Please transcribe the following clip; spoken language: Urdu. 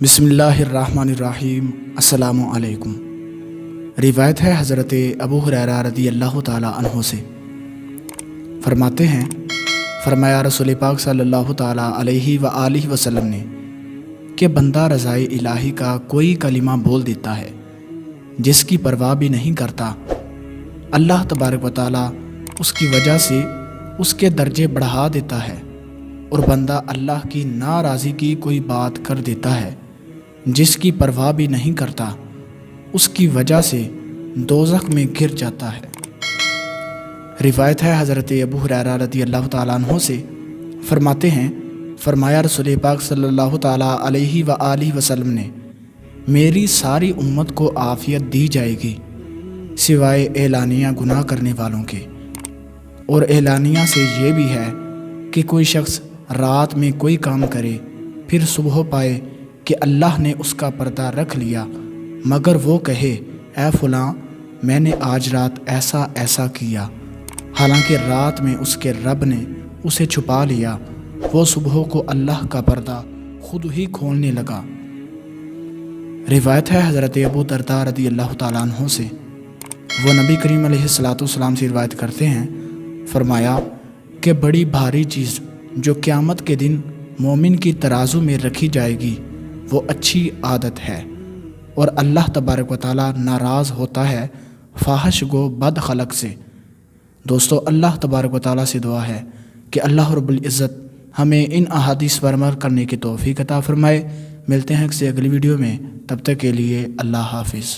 بسم اللہ الرحمن الرحیم۔ السلام علیکم۔ روایت ہے حضرت ابو ہریرہ رضی اللہ تعالی عنہ سے، فرماتے ہیں فرمایا رسول پاک صلی اللہ تعالی علیہ وآلہ وسلم نے کہ بندہ رضائے الہی کا کوئی کلمہ بول دیتا ہے جس کی پرواہ بھی نہیں کرتا، اللہ تبارک و تعالی اس کی وجہ سے اس کے درجے بڑھا دیتا ہے، اور بندہ اللہ کی ناراضی کی کوئی بات کر دیتا ہے جس کی پرواہ بھی نہیں کرتا، اس کی وجہ سے دوزخ میں گر جاتا ہے۔ روایت ہے حضرت ابو ہریرہ رضی اللہ تعالیٰ عنہ سے، فرماتے ہیں فرمایا رسول پاک صلی اللہ تعالیٰ علیہ وآلہ وسلم نے میری ساری امت کو عافیت دی جائے گی سوائے اعلانیہ گناہ کرنے والوں کے، اور اعلانیہ سے یہ بھی ہے کہ کوئی شخص رات میں کوئی کام کرے پھر صبح پائے کہ اللہ نے اس کا پردہ رکھ لیا، مگر وہ کہے اے فلاں میں نے آج رات ایسا ایسا کیا، حالانکہ رات میں اس کے رب نے اسے چھپا لیا، وہ صبح کو اللہ کا پردہ خود ہی کھولنے لگا۔ روایت ہے حضرت ابو درداء رضی اللہ تعالیٰ عنہ سے، وہ نبی کریم علیہ السلام سے روایت کرتے ہیں، فرمایا کہ بڑی بھاری چیز جو قیامت کے دن مومن کی ترازو میں رکھی جائے گی وہ اچھی عادت ہے، اور اللہ تبارک و تعالیٰ ناراض ہوتا ہے فاحش گو بد خلق سے۔ دوستو، اللہ تبارک و تعالیٰ سے دعا ہے کہ اللہ رب العزت ہمیں ان احادیث پر عمل کرنے کی توفیق عطا فرمائے۔ ملتے ہیں کسی اگلی ویڈیو میں، تب تک کے لیے اللہ حافظ۔